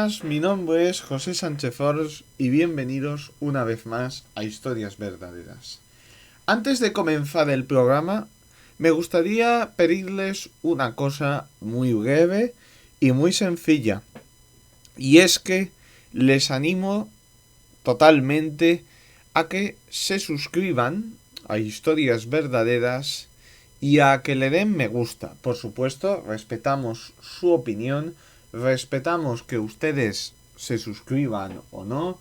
buenas, mi nombre es José Sánchez Fors y bienvenidos una vez más a Historias Verdaderas. Antes de comenzar el programa, me gustaría pedirles una cosa muy breve y muy sencilla. Y es que les animo totalmente a que se suscriban a Historias Verdaderas y a que le den me gusta. Por supuesto, respetamos su opinión, respetamos que ustedes se suscriban o no,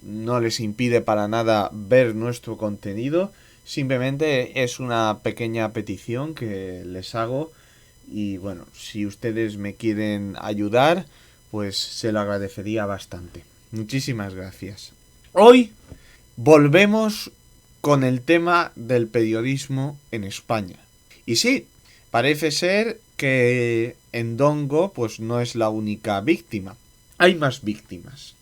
no les impide para nada ver nuestro contenido, simplemente es una pequeña petición que les hago y bueno, si ustedes me quieren ayudar, pues se lo agradecería bastante. Muchísimas gracias. Hoy volvemos con el tema del periodismo en España. Y sí, parece ser que Ndongo pues no es la única víctima. Hay más víctimas.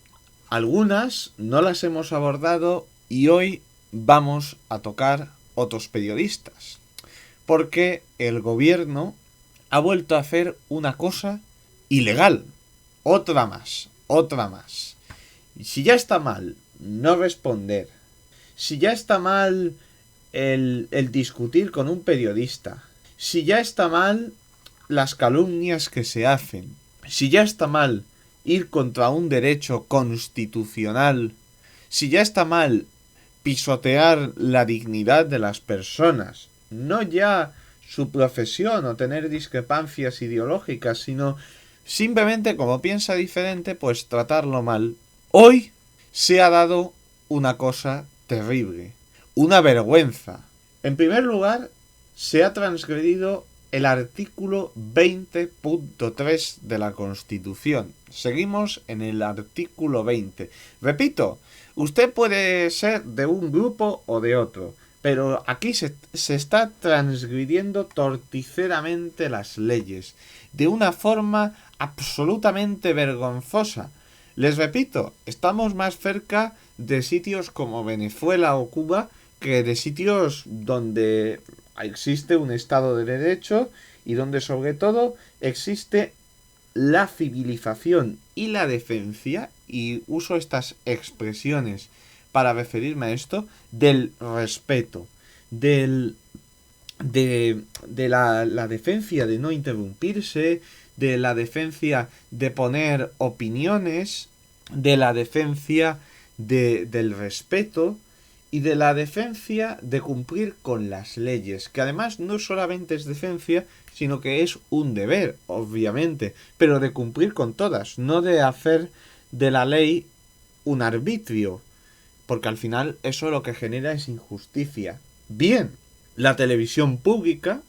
Algunas no las hemos abordado y hoy vamos a tocar otros periodistas. Porque el gobierno ha vuelto a hacer una cosa ilegal. Otra más. Y si ya está mal no responder, si ya está mal el discutir con un periodista, si ya está mal las calumnias que se hacen, si ya está mal ir contra un derecho constitucional, si ya está mal pisotear la dignidad de las personas, no ya su profesión o tener discrepancias ideológicas, sino simplemente como piensa diferente, pues tratarlo mal. Hoy se ha dado una cosa terrible, una vergüenza. En primer lugar, se ha transgredido el artículo 20.3 de la Constitución. Seguimos en el artículo 20. Repito, usted puede ser de un grupo o de otro, pero aquí se está transgrediendo torticeramente las leyes, de una forma absolutamente vergonzosa. Les repito, estamos más cerca de sitios como Venezuela o Cuba que de sitios donde existe un Estado de Derecho y donde sobre todo existe la civilización y la decencia, y uso estas expresiones para referirme a esto, del respeto, de la decencia de no interrumpirse, de la decencia de poner opiniones, de la decencia del respeto y de la decencia de cumplir con las leyes, que además no solamente es decencia, sino que es un deber, obviamente, pero de cumplir con todas, no de hacer de la ley un arbitrio, porque al final eso lo que genera es injusticia. Bien, la televisión pública,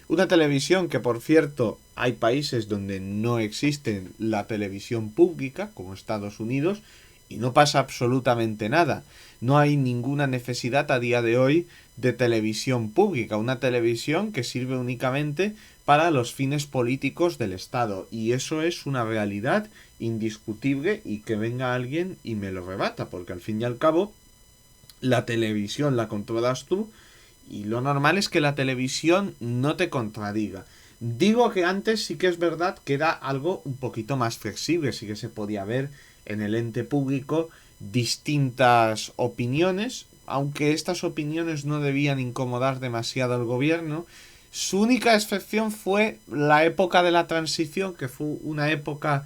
una televisión que por cierto hay países donde no existe la televisión pública, como Estados Unidos, y no pasa absolutamente nada. No hay ninguna necesidad a día de hoy de televisión pública, una televisión que sirve únicamente para los fines políticos del Estado, y eso es una realidad indiscutible, y que venga alguien y me lo rebata, porque al fin y al cabo la televisión la controlas tú y lo normal es que la televisión no te contradiga. Digo que antes sí que es verdad que era algo un poquito más flexible, sí que se podía ver en el ente público distintas opiniones, aunque estas opiniones no debían incomodar demasiado al gobierno. Su única excepción fue la época de la transición, que fue una época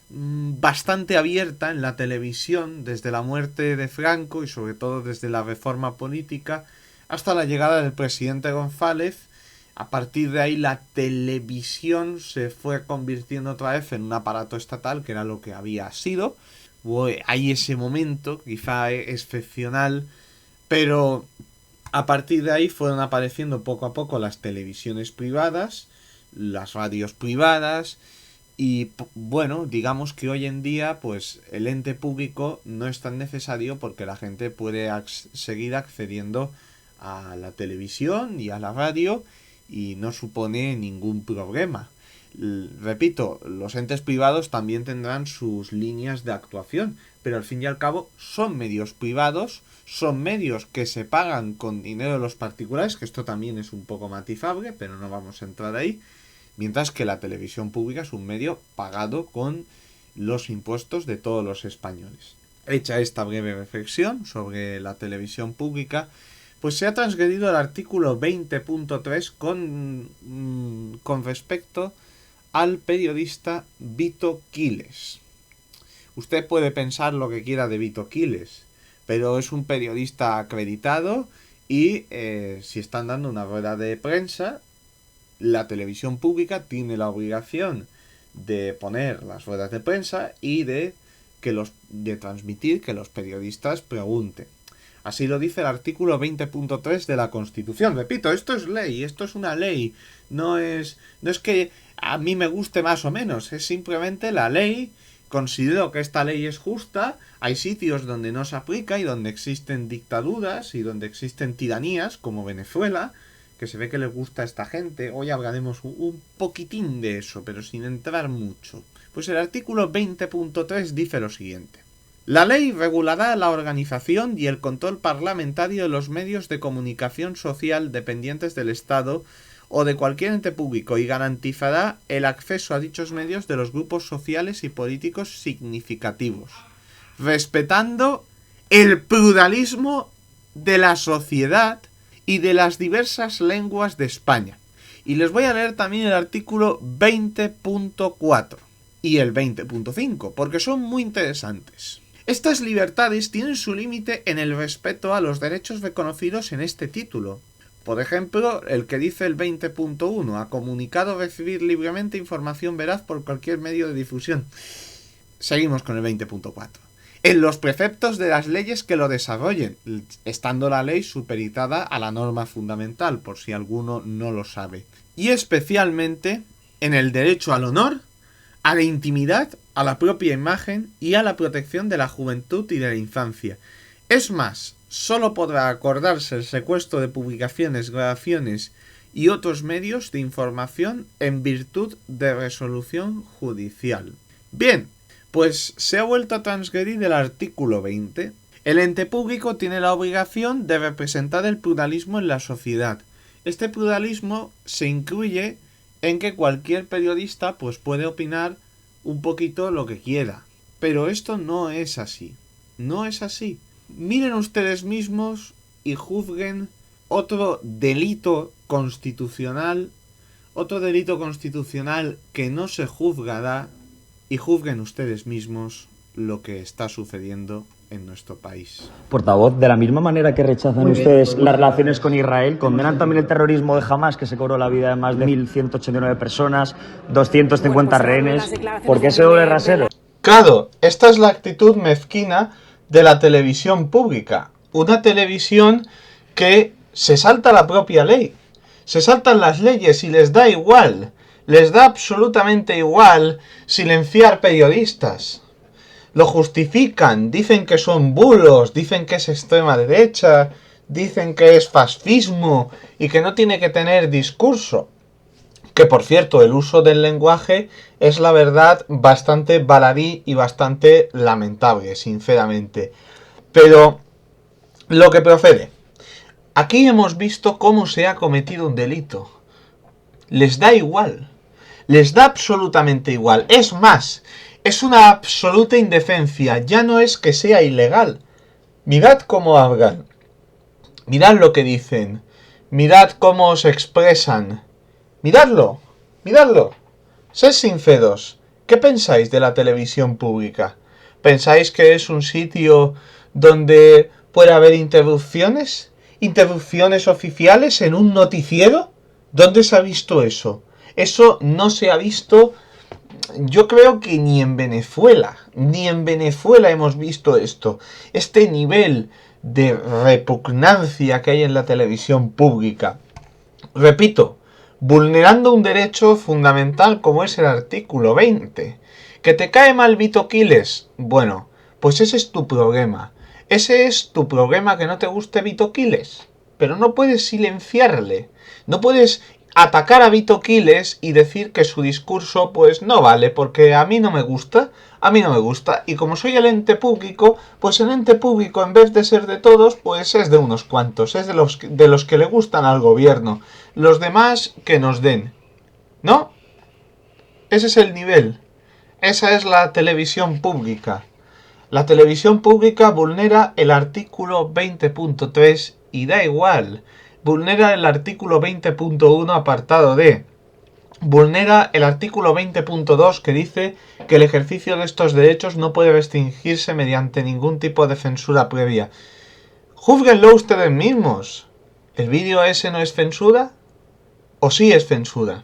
bastante abierta en la televisión, desde la muerte de Franco y sobre todo desde la reforma política hasta la llegada del presidente González. A partir de ahí la televisión se fue convirtiendo otra vez en un aparato estatal, que era lo que había sido. Hay ese momento, quizá excepcional, pero a partir de ahí fueron apareciendo poco a poco las televisiones privadas, las radios privadas, y bueno, digamos que hoy en día pues el ente público no es tan necesario porque la gente puede seguir accediendo a la televisión y a la radio y no supone ningún problema. Repito, los entes privados también tendrán sus líneas de actuación, pero al fin y al cabo son medios privados, son medios que se pagan con dinero de los particulares, que esto también es un poco matizable, pero no vamos a entrar ahí, mientras que la televisión pública es un medio pagado con los impuestos de todos los españoles. Hecha esta breve reflexión sobre la televisión pública, pues se ha transgredido el artículo 20.3 con respecto al periodista Vito Quiles. Usted puede pensar lo que quiera de Vito Quiles, pero es un periodista acreditado y si están dando una rueda de prensa, la televisión pública tiene la obligación de poner las ruedas de prensa y de transmitir que los periodistas pregunten. Así lo dice el artículo 20.3 de la Constitución. Repito, esto es ley, esto es una ley. No es que a mí me guste más o menos, es simplemente la ley. Considero que esta ley es justa. Hay sitios donde no se aplica y donde existen dictaduras y donde existen tiranías, como Venezuela, que se ve que les gusta a esta gente. Hoy hablaremos un poquitín de eso, pero sin entrar mucho. Pues el artículo 20.3 dice lo siguiente. La ley regulará la organización y el control parlamentario de los medios de comunicación social dependientes del Estado o de cualquier ente público y garantizará el acceso a dichos medios de los grupos sociales y políticos significativos, respetando el pluralismo de la sociedad y de las diversas lenguas de España. Y les voy a leer también el artículo 20.4 y el 20.5, porque son muy interesantes. Estas libertades tienen su límite en el respeto a los derechos reconocidos en este título. Por ejemplo, el que dice el 20.1, ha comunicado recibir libremente información veraz por cualquier medio de difusión. Seguimos con el 20.4. En los preceptos de las leyes que lo desarrollen, estando la ley supeditada a la norma fundamental, por si alguno no lo sabe. Y especialmente en el derecho al honor, a la intimidad, a la propia imagen y a la protección de la juventud y de la infancia. Es más, solo podrá acordarse el secuestro de publicaciones, grabaciones y otros medios de información en virtud de resolución judicial. Bien, pues se ha vuelto a transgredir el artículo 20. El ente público tiene la obligación de representar el pluralismo en la sociedad. Este pluralismo se incluye en que cualquier periodista pues puede opinar un poquito lo que quiera. Pero esto no es así. No es así. Miren ustedes mismos y juzguen otro delito constitucional que no se juzgará, y juzguen ustedes mismos lo que está sucediendo en nuestro país. Portavoz, de la misma manera que rechazan ustedes las relaciones con Israel, condenan también el terrorismo de Hamas, que se cobró la vida de más de 1.189 personas, 250 rehenes. ¿Por qué ese doble rasero? Claro, esta es la actitud mezquina de la televisión pública. Una televisión que se salta la propia ley. Se saltan las leyes y les da igual. Les da absolutamente igual silenciar periodistas. Lo justifican, dicen que son bulos, dicen que es extrema derecha, dicen que es fascismo y que no tiene que tener discurso. Que por cierto, el uso del lenguaje es la verdad bastante baladí y bastante lamentable, sinceramente. Pero lo que procede. Aquí hemos visto cómo se ha cometido un delito. Les da igual. Les da absolutamente igual. Es más, es una absoluta indecencia. Ya no es que sea ilegal. Mirad cómo hablan. Mirad lo que dicen. Mirad cómo se expresan. Miradlo. Miradlo. Sed sinceros. ¿Qué pensáis de la televisión pública? ¿Pensáis que es un sitio donde puede haber interrupciones? ¿Interrupciones oficiales en un noticiero? ¿Dónde se ha visto eso? Eso no se ha visto, yo creo que ni en Venezuela. Ni en Venezuela hemos visto esto. Este nivel de repugnancia que hay en la televisión pública. Repito, vulnerando un derecho fundamental como es el artículo 20. ¿Que te cae mal Vito Quiles? Bueno, pues ese es tu problema. Ese es tu problema, que no te guste Vito Quiles. Pero no puedes silenciarle. No puedes atacar a Vito Quiles y decir que su discurso pues no vale, porque a mí no me gusta. A mí no me gusta. Y como soy el ente público, pues el ente público, en vez de ser de todos, pues es de unos cuantos. Es de los que le gustan al gobierno. Los demás que nos den. ¿No? Ese es el nivel. Esa es la televisión pública. La televisión pública vulnera el artículo 20.3 y da igual. Vulnera el artículo 20.1 apartado D. Vulnera el artículo 20.2 que dice que el ejercicio de estos derechos no puede restringirse mediante ningún tipo de censura previa. Júzguenlo ustedes mismos. ¿El vídeo ese no es censura? ¿O sí es censura?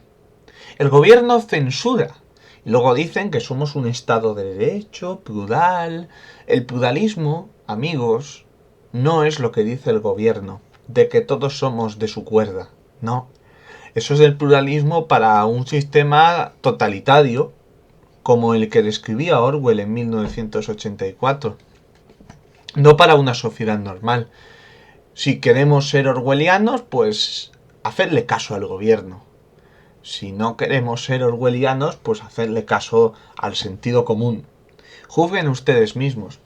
El gobierno censura. Y luego dicen que somos un Estado de Derecho, plural. El pluralismo, amigos, no es lo que dice el gobierno, de que todos somos de su cuerda. No. Eso es el pluralismo para un sistema totalitario, como el que describía Orwell en 1984. No para una sociedad normal. Si queremos ser orwellianos, pues hacerle caso al gobierno. Si no queremos ser orwellianos, pues hacerle caso al sentido común. Juzguen ustedes mismos.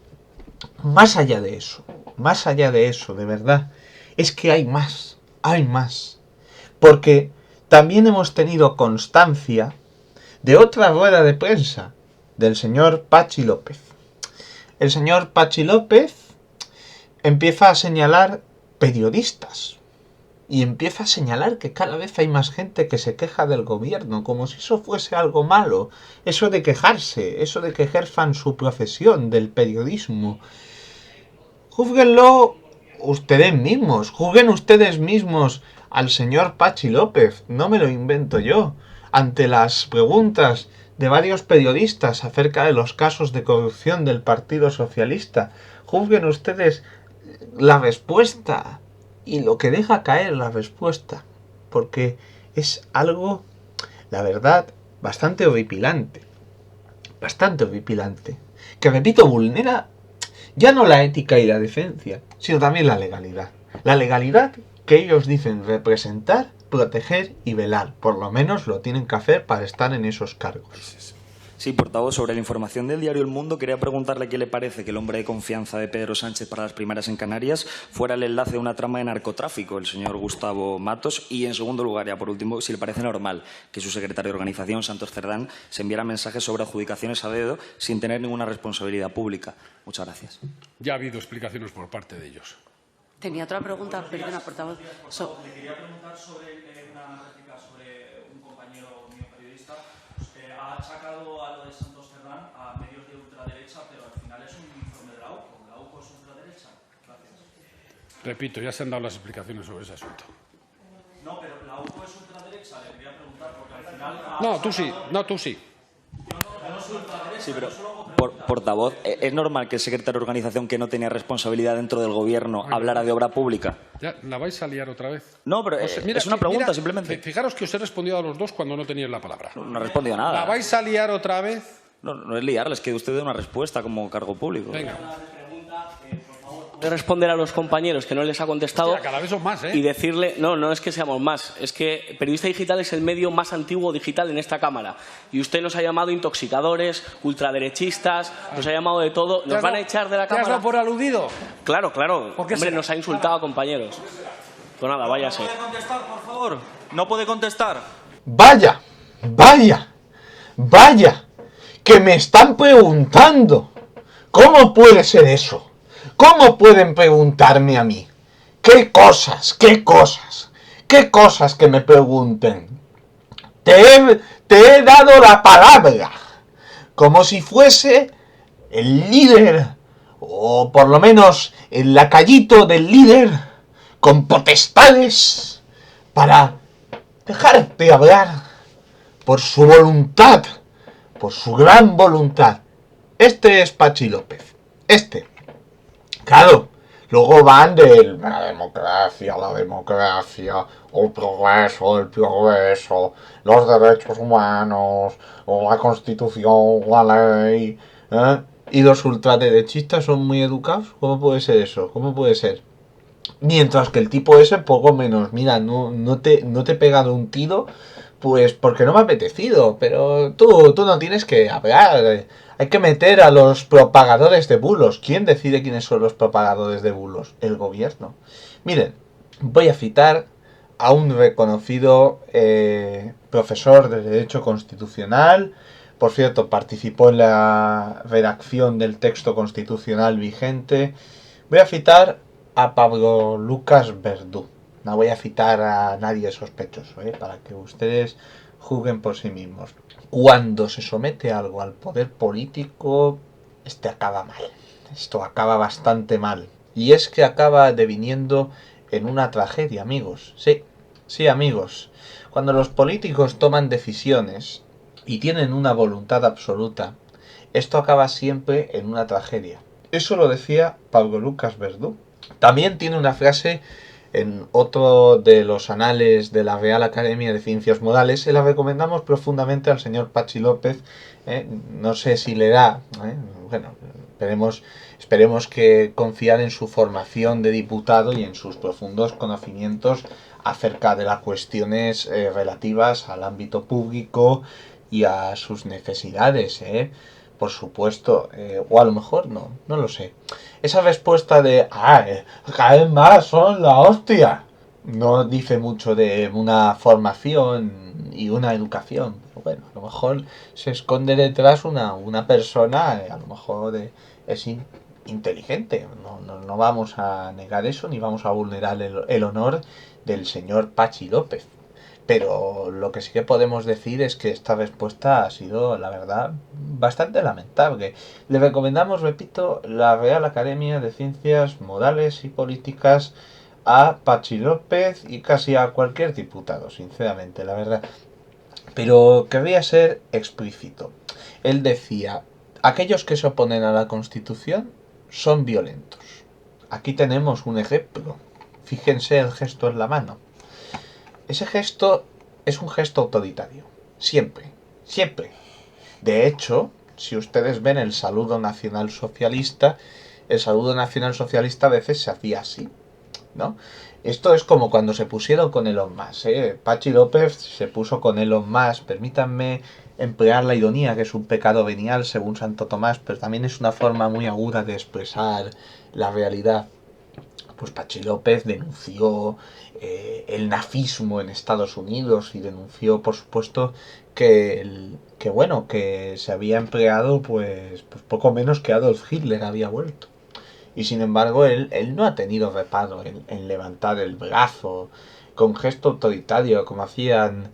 Más allá de eso, de verdad, es que hay más. Porque también hemos tenido constancia de otra rueda de prensa del señor Pachi López. El señor Pachi López empieza a señalar periodistas. Y empieza a señalar que cada vez hay más gente que se queja del gobierno, como si eso fuese algo malo. Eso de quejarse, eso de que ejerzan su profesión del periodismo. Júzguenlo ustedes mismos, juzguen ustedes mismos al señor Pachi López, no me lo invento yo. Ante las preguntas de varios periodistas acerca de los casos de corrupción del Partido Socialista, juzguen ustedes la respuesta. Y lo que deja caer la respuesta, porque es algo, la verdad, bastante horripilante, que repito, vulnera ya no la ética y la decencia, sino también la legalidad que ellos dicen representar, proteger y velar, por lo menos lo tienen que hacer para estar en esos cargos. Sí, portavoz, sobre la información del diario El Mundo, quería preguntarle qué le parece que el hombre de confianza de Pedro Sánchez para las primarias en Canarias fuera el enlace de una trama de narcotráfico, el señor Gustavo Matos, y en segundo lugar, ya por último, si le parece normal que su secretario de organización, Santos Cerdán, se enviara mensajes sobre adjudicaciones a dedo sin tener ninguna responsabilidad pública. Muchas gracias. Ya ha habido explicaciones por parte de ellos. Tenía otra pregunta, perdona, portavoz. Le quería preguntar sobre una réplica sobre un compañero mío periodista. Ha achacado a lo de Santos Cerdán a medios de ultraderecha, pero al final es un informe de la UCO. ¿La UCO es ultraderecha? Gracias. Repito, ya se han dado las explicaciones sobre ese asunto. No, pero la UCO es ultraderecha, le quería preguntar, porque al final... Tú sí. Sí, pero, portavoz, ¿es normal que el secretario de organización que no tenía responsabilidad dentro del gobierno hablara de obra pública? ¿Ya la vais a liar otra vez? No, pero es una pregunta, simplemente. Fijaros que os he respondido a los dos cuando no teníais la palabra. No he respondido nada. ¿La vais a liar otra vez? No es liarles, que usted dé una respuesta como cargo público. Venga. De responder a los compañeros que no les ha contestado. Hostia, cada vez son más, ¿eh? Y decirle, no es que seamos más, es que Periodista Digital es el medio más antiguo digital en esta Cámara. Y usted nos ha llamado intoxicadores, ultraderechistas, nos ha llamado de todo. ¿Nos van a echar de la Cámara? ¿Te has dado por aludido? Claro. ¿Por qué Hombre, será? nos ha insultado a compañeros. Pues nada, váyase. ¿No puede contestar, por favor? ¿No puede contestar? Vaya, que me están preguntando. ¿Cómo puede ser eso? ¿Cómo pueden preguntarme a mí? ¿Qué cosas que me pregunten? Te he dado la palabra, como si fuese el líder, o por lo menos el lacayito del líder, con potestades para dejarte hablar por su voluntad, por su gran voluntad. Este es Pachi López. Claro, luego van de la democracia, el progreso, los derechos humanos, la constitución, la ley. ¿Y los ultraderechistas son muy educados? ¿Cómo puede ser eso? ¿Cómo puede ser? Mientras que el tipo ese poco menos. Mira, no te he pegado un tiro, pues porque no me ha apetecido. Pero tú no tienes que hablar. Hay que meter a los propagadores de bulos. ¿Quién decide quiénes son los propagadores de bulos? El gobierno. Miren, voy a citar a un reconocido profesor de Derecho Constitucional, Por cierto, participó en la redacción del texto constitucional vigente. Voy a citar a Pablo Lucas Verdú. No voy a citar a nadie sospechoso, para que ustedes juzguen por sí mismos. Cuando se somete algo al poder político, acaba mal. Esto acaba bastante mal. Y es que acaba deviniendo en una tragedia, amigos. Sí, amigos. Cuando los políticos toman decisiones y tienen una voluntad absoluta, esto acaba siempre en una tragedia. Eso lo decía Pablo Lucas Verdú. También tiene una frase en otro de los anales de la Real Academia de Ciencias Morales. Se la recomendamos profundamente al señor Pachi López. No sé si le da. Bueno, esperemos que confiar en su formación de diputado y en sus profundos conocimientos acerca de las cuestiones relativas al ámbito público y a sus necesidades, por supuesto, o a lo mejor no lo sé. Esa respuesta de cada vez más son la hostia, no dice mucho de una formación y una educación. Pero bueno, a lo mejor se esconde detrás una persona, a lo mejor es inteligente. No vamos a negar eso, ni vamos a vulnerar el honor del señor Pachi López. Pero lo que sí que podemos decir es que esta respuesta ha sido, la verdad, bastante lamentable. Le recomendamos, repito, la Real Academia de Ciencias Morales y Políticas a Pachi López y casi a cualquier diputado, sinceramente, la verdad. Pero querría ser explícito. Él decía, aquellos que se oponen a la Constitución son violentos. Aquí tenemos un ejemplo. Fíjense el gesto en la mano. Ese gesto es un gesto autoritario. Siempre. De hecho, si ustedes ven el saludo nacional socialista a veces se hacía así, ¿no? Esto es como cuando se pusieron con Elon Musk, Pachi López se puso con Elon Musk. Permítanme emplear la ironía, que es un pecado venial según Santo Tomás, pero también es una forma muy aguda de expresar la realidad. Pues Pachi López denunció el nazismo en Estados Unidos y denunció, por supuesto, que se había empleado pues poco menos que Adolf Hitler había vuelto. Y sin embargo, él no ha tenido reparo en levantar el brazo con gesto autoritario como hacían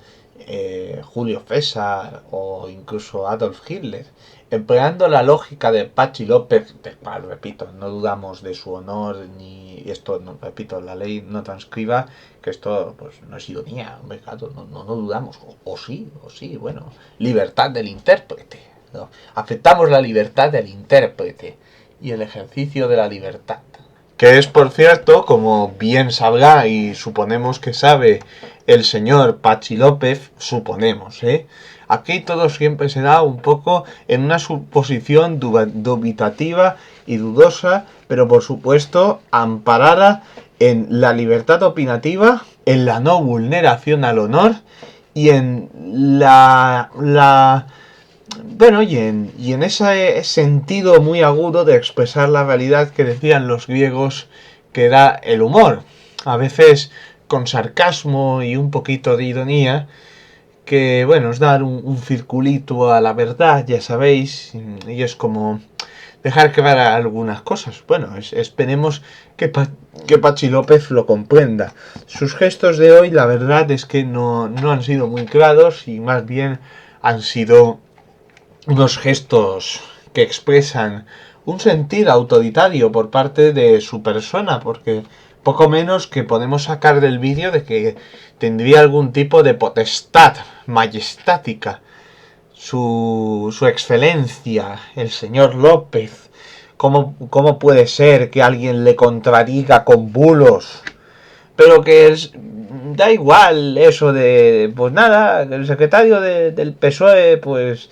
Julio César o incluso Adolf Hitler, empleando la lógica de Pachi López, del cual, repito, no dudamos de su honor, ni esto, no, repito, la ley no transcriba que esto pues no es ironía, hombre, claro, no dudamos, o sí, bueno, libertad del intérprete, ¿no? Aceptamos la libertad del intérprete y el ejercicio de la libertad. Que es, por cierto, como bien sabrá y suponemos que sabe el señor Pachi López, suponemos, aquí todo siempre se da un poco en una suposición dubitativa y dudosa, pero por supuesto amparada en la libertad opinativa, en la no vulneración al honor y en y en ese sentido muy agudo de expresar la realidad que decían los griegos que era el humor, a veces con sarcasmo y un poquito de ironía, que bueno, es dar un circulito a la verdad, ya sabéis, y es como dejar claras algunas cosas. Bueno, esperemos que Pachi López lo comprenda. Sus gestos de hoy, la verdad es que no han sido muy claros y más bien han sido unos gestos que expresan un sentir autoritario por parte de su persona, porque poco menos que podemos sacar del vídeo de que tendría algún tipo de potestad majestática. Su excelencia, el señor López, ¿cómo puede ser que alguien le contradiga con bulos? Pero que da igual eso de, pues nada, el secretario del PSOE, pues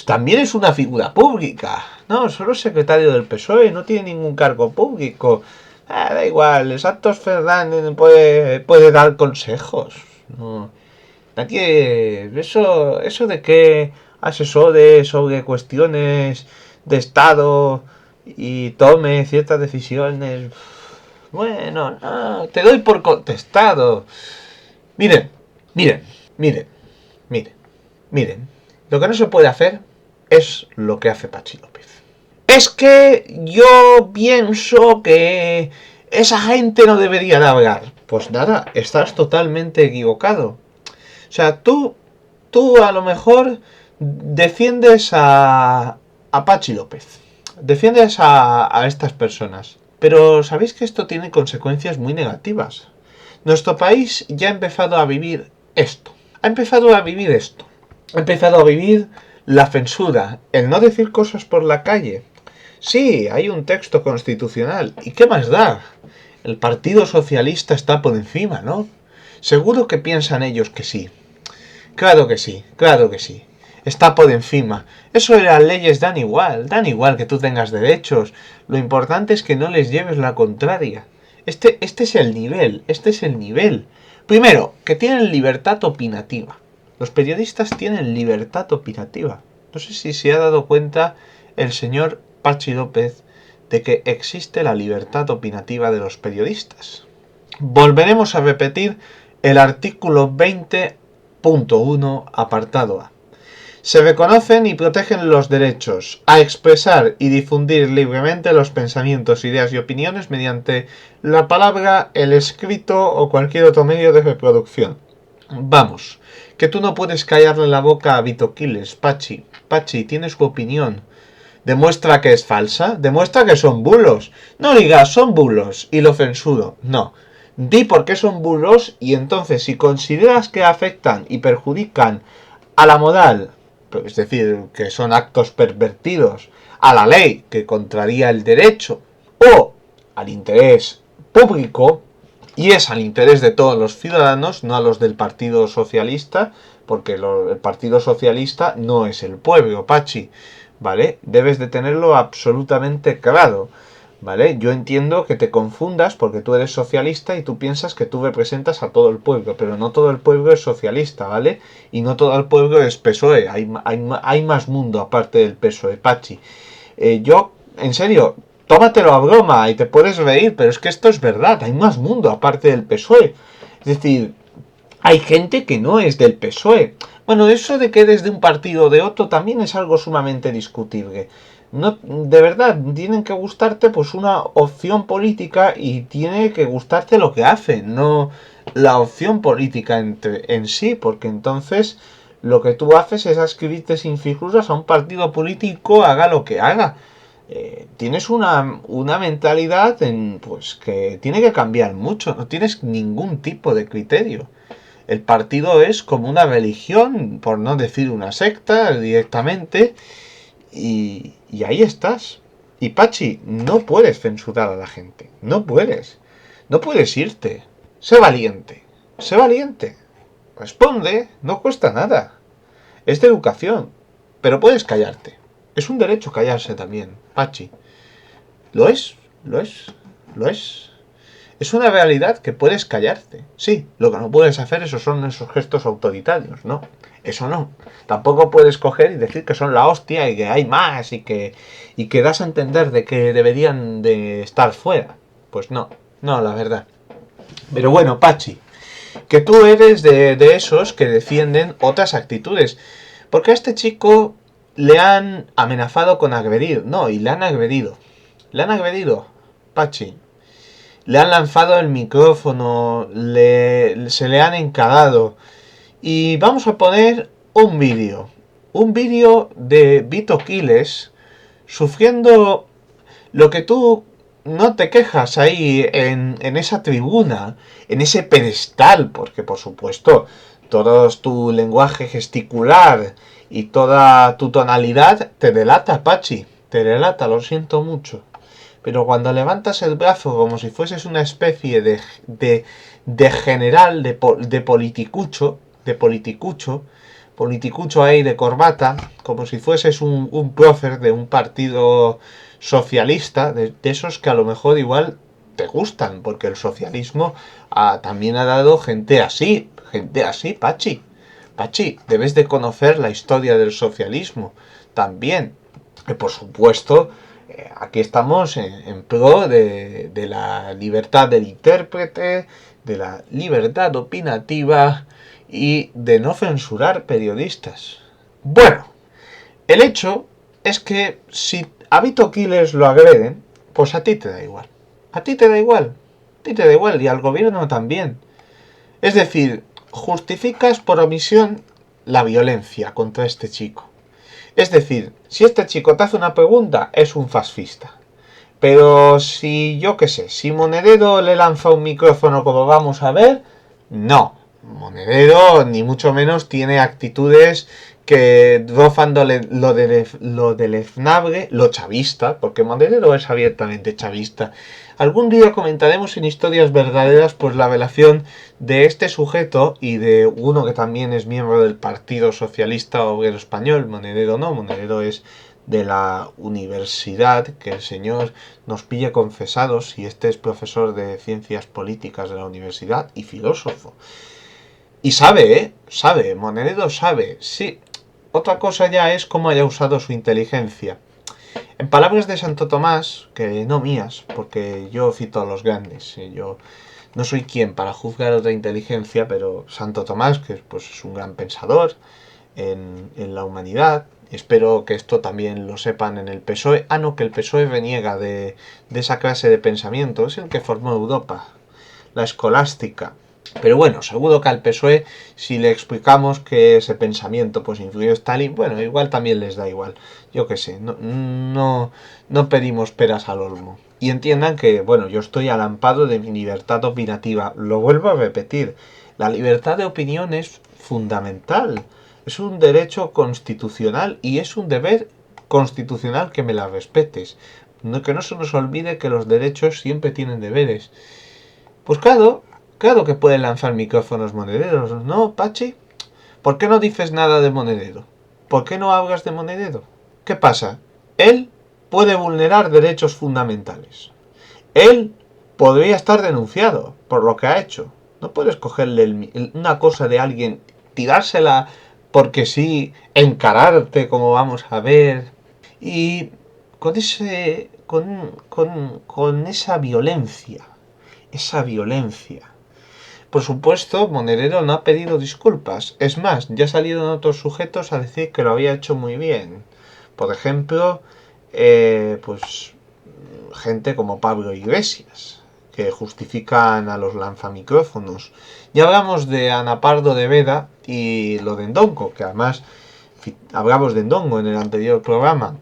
también es una figura pública. No, solo es secretario del PSOE, no tiene ningún cargo público. Da igual, Santos Fernández puede dar consejos. No. Eso de que asesore sobre cuestiones de Estado y tome ciertas decisiones, bueno, no, te doy por contestado. Miren, Lo que no se puede hacer es lo que hace Patxi López. Es que yo pienso que esa gente no debería de hablar. Pues nada, estás totalmente equivocado. O sea, tú a lo mejor defiendes a Patxi López. Defiendes a estas personas. Pero sabéis que esto tiene consecuencias muy negativas. Nuestro país ya ha empezado a vivir esto. Ha empezado a vivir esto. Ha empezado a vivir la censura, el no decir cosas por la calle. Sí, hay un texto constitucional. ¿Y qué más da? El Partido Socialista está por encima, ¿no? Seguro que piensan ellos que sí. Claro que sí, claro que sí. Está por encima. Eso de las leyes dan igual que tú tengas derechos. Lo importante es que no les lleves la contraria. Este es el nivel. Primero, que tienen libertad opinativa. Los periodistas tienen libertad opinativa. No sé si se ha dado cuenta el señor Patxi López de que existe la libertad opinativa de los periodistas. Volveremos a repetir el artículo 20.1, apartado A. Se reconocen y protegen los derechos a expresar y difundir libremente los pensamientos, ideas y opiniones mediante la palabra, el escrito o cualquier otro medio de reproducción. Vamos, que tú no puedes callarle la boca a Vito Quiles. Patxi tiene su opinión. ¿Demuestra que es falsa? ¿Demuestra que son bulos? No digas, son bulos y lo censuro. No. Di por qué son bulos y entonces si consideras que afectan y perjudican a la moral, es decir, que son actos pervertidos, a la ley, que contraría el derecho, o al interés público, y es al interés de todos los ciudadanos, no a los del Partido Socialista, porque el Partido Socialista no es el pueblo, Patxi, ¿vale? Debes de tenerlo absolutamente claro, ¿vale? Yo entiendo que te confundas porque tú eres socialista y tú piensas que tú representas a todo el pueblo, pero no todo el pueblo es socialista, ¿vale? Y no todo el pueblo es PSOE, hay más mundo aparte del PSOE, Patxi. En serio, tómatelo a broma y te puedes reír, pero es que esto es verdad, hay más mundo aparte del PSOE. Es decir, hay gente que no es del PSOE. Bueno, eso de que eres de un partido o de otro también es algo sumamente discutible. No, de verdad, tienen que gustarte pues una opción política y tiene que gustarte lo que hacen, no la opción política en sí, porque entonces lo que tú haces es ascribirte sin fisuras a un partido político, haga lo que haga. Tienes una mentalidad pues que tiene que cambiar mucho, no tienes ningún tipo de criterio. El partido es como una religión, por no decir una secta directamente, y ahí estás. Y Patxi, no puedes censurar a la gente, no puedes irte. Sé valiente, responde, no cuesta nada. Es de educación, pero puedes callarte. Es un derecho callarse también, Patxi. Lo es. Es una realidad que puedes callarte. Sí, lo que no puedes hacer son esos gestos autoritarios, ¿no? Eso no. Tampoco puedes coger y decir que son la hostia y que hay más y que das a entender de que deberían de estar fuera. Pues no, la verdad. Pero bueno, Patxi, que tú eres de esos que defienden otras actitudes. Porque a este chico le han amenazado con agredir. No, y le han agredido. Patxi. Le han lanzado el micrófono, se le han encarado. Y vamos a poner un vídeo de Vito Quiles sufriendo lo que tú no te quejas ahí en esa tribuna, en ese pedestal, porque por supuesto todo tu lenguaje gesticular y toda tu tonalidad te delata, Patxi, te delata, lo siento mucho. Pero cuando levantas el brazo como si fueses una especie de general, de politicucho ahí de corbata, como si fueses un prócer de un partido socialista, de esos que a lo mejor igual te gustan, porque el socialismo también ha dado gente así, Patxi. Patxi, debes de conocer la historia del socialismo también. Y por supuesto, aquí estamos en pro de la libertad del intérprete, de la libertad opinativa y de no censurar periodistas. Bueno, el hecho es que si a Vito Quiles lo agreden, pues a ti te da igual. A ti te da igual. A ti te da igual y al gobierno también. Es decir, justificas por omisión la violencia contra este chico. Es decir, si este chico te hace una pregunta, es un fascista. Pero si, yo qué sé, si Monedero le lanza un micrófono como vamos a ver, no. Monedero ni mucho menos tiene actitudes que rozan lo deleznable, lo chavista, porque Monedero es abiertamente chavista. Algún día comentaremos en Historias Verdaderas pues la relación de este sujeto y de uno que también es miembro del Partido Socialista Obrero Español. Monedero no, Monedero es de la universidad, que el señor nos pille confesados, y este es profesor de Ciencias Políticas de la universidad y filósofo. Y sabe, sabe, Monedero sabe, sí. Otra cosa ya es cómo haya usado su inteligencia. En palabras de Santo Tomás, que no mías, porque yo cito a los grandes, yo no soy quien para juzgar otra inteligencia, pero Santo Tomás, que pues, es un gran pensador en la humanidad, espero que esto también lo sepan en el PSOE. Ah, no, que el PSOE reniega de esa clase de pensamiento, es el que formó Europa, la escolástica. Pero bueno, seguro que al PSOE, si le explicamos que ese pensamiento pues influyó Stalin, bueno, igual también les da igual. Yo qué sé, no pedimos peras al olmo. Y entiendan que, bueno, yo estoy al amparo de mi libertad opinativa. Lo vuelvo a repetir, la libertad de opinión es fundamental. Es un derecho constitucional y es un deber constitucional que me la respetes. Que no se nos olvide que los derechos siempre tienen deberes. Pues claro que pueden lanzar micrófonos monederos, ¿no, Pachi? ¿Por qué no dices nada de Monedero? ¿Por qué no hablas de Monedero? ¿Qué pasa? Él puede vulnerar derechos fundamentales. Él podría estar denunciado por lo que ha hecho. No puedes cogerle una cosa de alguien, tirársela porque sí, encararte como vamos a ver. Y con esa violencia. Por supuesto, Monedero no ha pedido disculpas. Es más, ya salieron otros sujetos a decir que lo había hecho muy bien. Por ejemplo, pues gente como Pablo Iglesias, que justifican a los lanzamicrófonos. Ya hablamos de Ana Pardo de Vera y lo de Ndongo, que además hablamos de Ndongo en el anterior programa,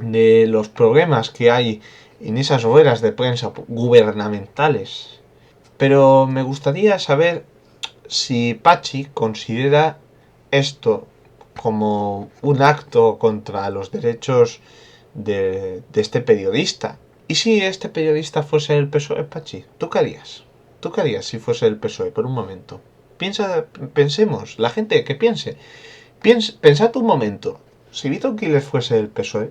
de los problemas que hay en esas ruedas de prensa gubernamentales. Pero me gustaría saber si Pachi considera esto como un acto contra los derechos de este periodista. ¿Y si este periodista fuese el PSOE, Pachi? ¿Tú qué harías? ¿Tú qué harías si fuese el PSOE por un momento? Pensemos, la gente que piense. Pensad un momento. Si Vito Quiles fuese el PSOE,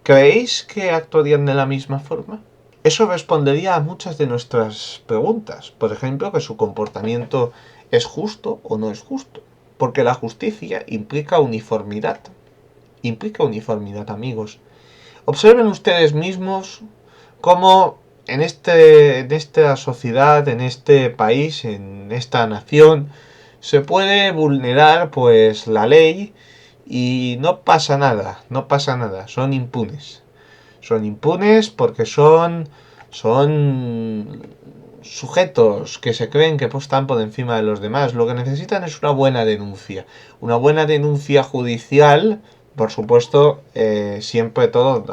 ¿creéis que actuarían de la misma forma? Eso respondería a muchas de nuestras preguntas. Por ejemplo, que su comportamiento es justo o no es justo. Porque la justicia implica uniformidad. Implica uniformidad, amigos. Observen ustedes mismos cómo en esta sociedad, en este país, en esta nación, se puede vulnerar pues la ley y no pasa nada, son impunes. Son impunes porque son sujetos que se creen que están por encima de los demás. Lo que necesitan es una buena denuncia judicial, por supuesto, siempre todo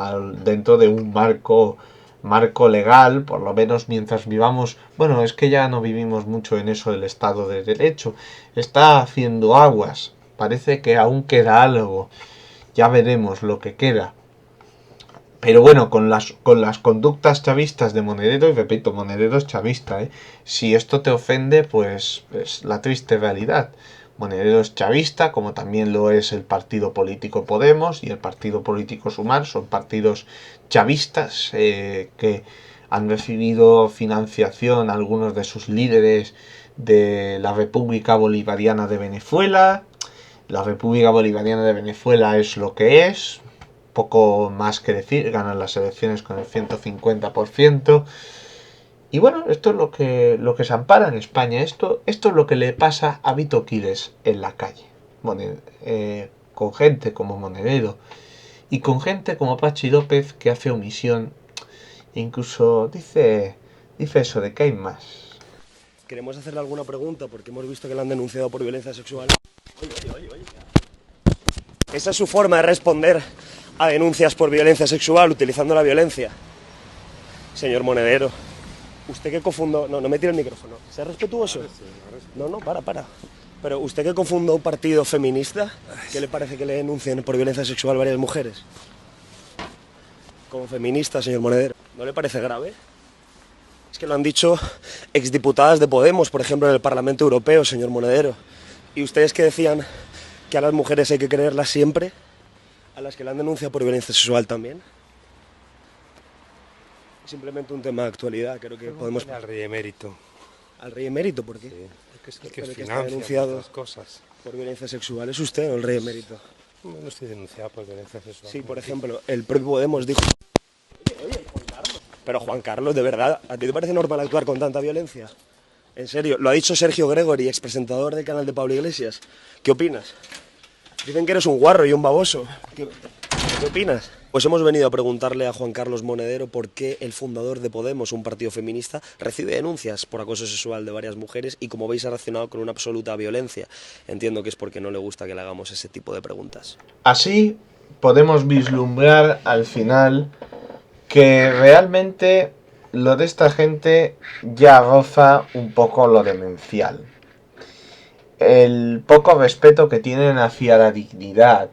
dentro de un marco legal, por lo menos mientras vivamos. Bueno, es que ya no vivimos mucho en eso del Estado de Derecho. Está haciendo aguas, parece que aún queda algo, ya veremos lo que queda. Pero bueno, con las conductas chavistas de Monedero, y repito, Monedero es chavista, si esto te ofende, pues es la triste realidad. Monedero es chavista, como también lo es el partido político Podemos y el partido político Sumar, son partidos chavistas que han recibido financiación algunos de sus líderes de la República Bolivariana de Venezuela. La República Bolivariana de Venezuela es lo que es, poco más que decir, ganan las elecciones con el 150%. Y bueno, esto es lo que se ampara en España. Esto es lo que le pasa a Vito Quiles en la calle. Bueno, con gente como Monedero y con gente como Pachi López, que hace omisión. Incluso dice eso de que hay más. Queremos hacerle alguna pregunta porque hemos visto que la han denunciado por violencia sexual. Oye. Esa es su forma de responder a denuncias por violencia sexual, utilizando la violencia. Señor Monedero, usted que confundó... No me tire el micrófono. ¿Sea respetuoso? No, para. Pero usted que confundó un partido feminista, ¿qué le parece que le denuncien por violencia sexual varias mujeres? Como feminista, señor Monedero, ¿no le parece grave? Es que lo han dicho exdiputadas de Podemos, por ejemplo, en el Parlamento Europeo, señor Monedero. Y ustedes que decían que a las mujeres hay que creerlas siempre, a las que le han denunciado por violencia sexual también. Es simplemente un tema de actualidad, creo que podemos... Al rey emérito. ¿Al rey emérito? ¿Por qué? Sí, es que Pero que está financia denunciado las cosas. por violencia sexual. ¿Es usted o el rey emérito? No estoy denunciado por violencia sexual. Sí, por ejemplo, el propio Podemos dijo... Oye, Juan Carlos. Pero Juan Carlos, de verdad, ¿a ti te parece normal actuar con tanta violencia? En serio, lo ha dicho Sergio Gregory, expresentador del canal de Pablo Iglesias. ¿Qué opinas? Dicen que eres un guarro y un baboso. ¿Qué opinas? Pues hemos venido a preguntarle a Juan Carlos Monedero por qué el fundador de Podemos, un partido feminista, recibe denuncias por acoso sexual de varias mujeres y, como veis, ha reaccionado con una absoluta violencia. Entiendo que es porque no le gusta que le hagamos ese tipo de preguntas. Así podemos vislumbrar al final que realmente lo de esta gente ya roza un poco lo demencial. El poco respeto que tienen hacia la dignidad,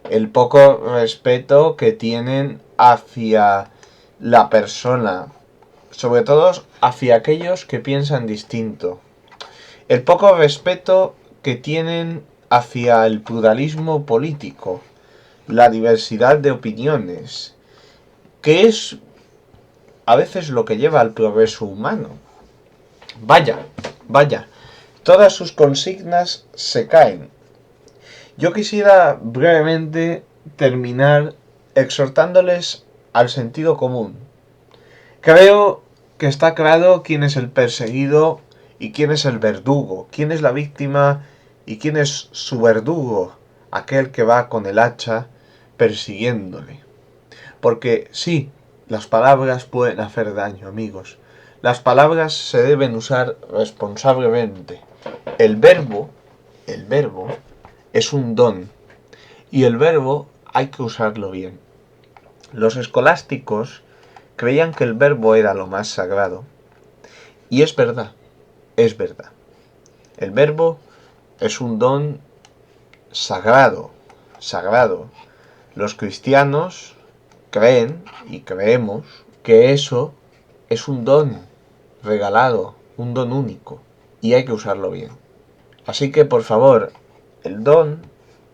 el poco respeto que tienen hacia la persona, sobre todo hacia aquellos que piensan distinto, el poco respeto que tienen hacia el pluralismo político, la diversidad de opiniones, que es a veces lo que lleva al progreso humano. Vaya, todas sus consignas se caen. Yo quisiera brevemente terminar exhortándoles al sentido común. Creo que está claro quién es el perseguido y quién es el verdugo, quién es la víctima y quién es su verdugo, aquel que va con el hacha persiguiéndole. Porque sí, las palabras pueden hacer daño, amigos. Las palabras se deben usar responsablemente. El verbo es un don y el verbo hay que usarlo bien. Los escolásticos creían que el verbo era lo más sagrado y es verdad. El verbo es un don sagrado. Los cristianos creen y creemos que eso es un don regalado, un don único y hay que usarlo bien. Así que, por favor, el don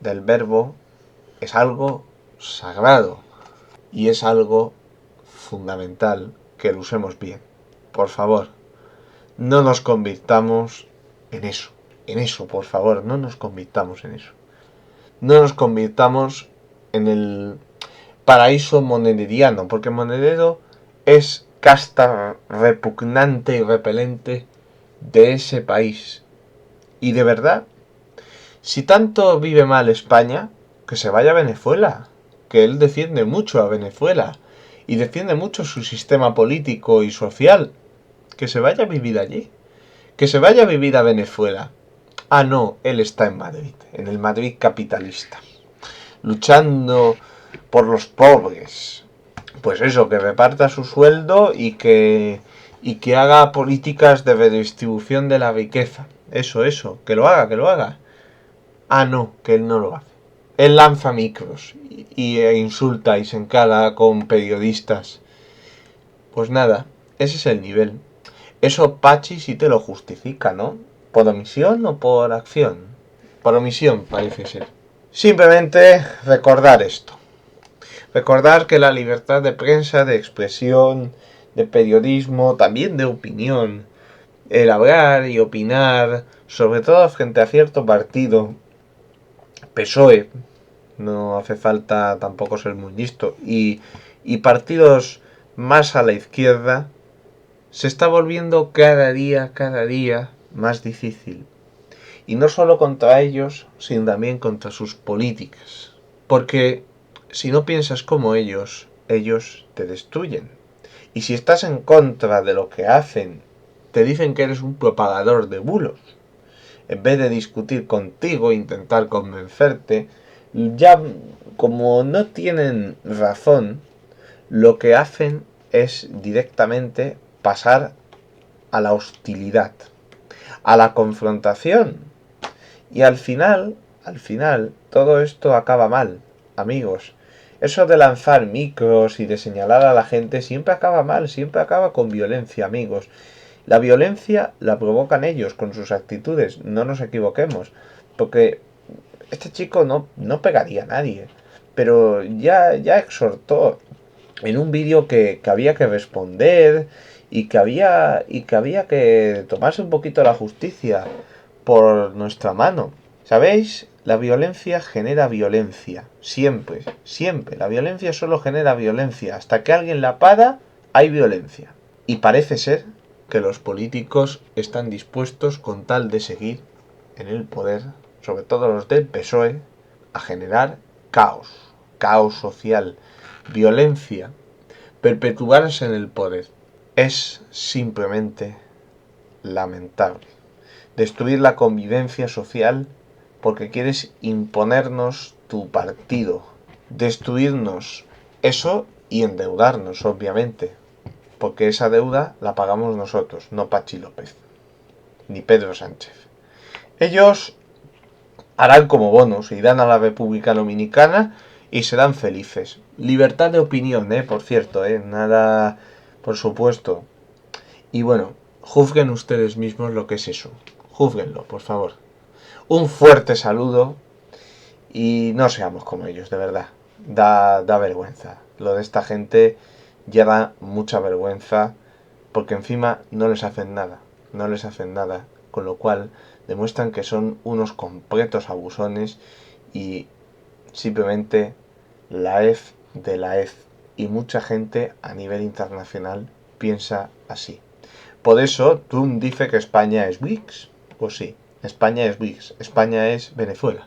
del verbo es algo sagrado y es algo fundamental que lo usemos bien. Por favor, no nos convirtamos en eso, por favor, no nos convirtamos en eso. No nos convirtamos en el paraíso monederiano, porque Monedero es casta repugnante y repelente de ese país. Y de verdad, si tanto vive mal España, que se vaya a Venezuela, que él defiende mucho a Venezuela y defiende mucho su sistema político y social, que se vaya a vivir allí, que se vaya a vivir a Venezuela. Ah, no, él está en Madrid, en el Madrid capitalista, luchando por los pobres. Pues eso, que reparta su sueldo y que haga políticas de redistribución de la riqueza. Eso, que lo haga. Ah, no, que él no lo hace. Él lanza micros e insulta y se encara con periodistas. Pues nada, ese es el nivel. Eso Pachi sí te lo justifica, ¿no? ¿Por omisión o por acción? Por omisión, parece ser. Simplemente recordar esto. Recordar que la libertad de prensa, de expresión, de periodismo, también de opinión, el hablar y opinar, sobre todo frente a cierto partido, PSOE, no hace falta tampoco ser muy listo, y partidos más a la izquierda, se está volviendo cada día más difícil. Y no solo contra ellos, sino también contra sus políticas. Porque si no piensas como ellos te destruyen. Y si estás en contra de lo que hacen, te dicen que eres un propagador de bulos. En vez de discutir contigo, intentar convencerte, ya como no tienen razón, lo que hacen es directamente pasar a la hostilidad, a la confrontación. Y al final, todo esto acaba mal, amigos. Eso de lanzar micros y de señalar a la gente siempre acaba mal, siempre acaba con violencia, amigos. La violencia la provocan ellos con sus actitudes, no nos equivoquemos. Porque este chico no pegaría a nadie, pero ya exhortó en un vídeo que había que responder y que había que tomarse un poquito la justicia por nuestra mano. ¿Sabéis? La violencia genera violencia. Siempre, siempre. La violencia solo genera violencia. Hasta que alguien la para, hay violencia. Y parece ser que los políticos están dispuestos, con tal de seguir en el poder, sobre todo los del PSOE, a generar caos. Caos social. Violencia. Perpetuarse en el poder. Es simplemente lamentable. Destruir la convivencia social porque quieres imponernos tu partido. Destruirnos. Eso y endeudarnos, obviamente. Porque esa deuda la pagamos nosotros, no Pachi López. Ni Pedro Sánchez. Ellos harán como bonos, irán a la República Dominicana y serán felices. Libertad de opinión, por cierto, nada, por supuesto. Y bueno, juzguen ustedes mismos lo que es eso. Júzguenlo, por favor. Un fuerte saludo y no seamos como ellos, de verdad. Da vergüenza. Lo de esta gente ya da mucha vergüenza porque encima no les hacen nada. No les hacen nada. Con lo cual demuestran que son unos completos abusones y simplemente la hez de la hez. Y mucha gente a nivel internacional piensa así. Por eso Trump dice que España es BRICS. Pues sí, España es BRICS. España es Venezuela.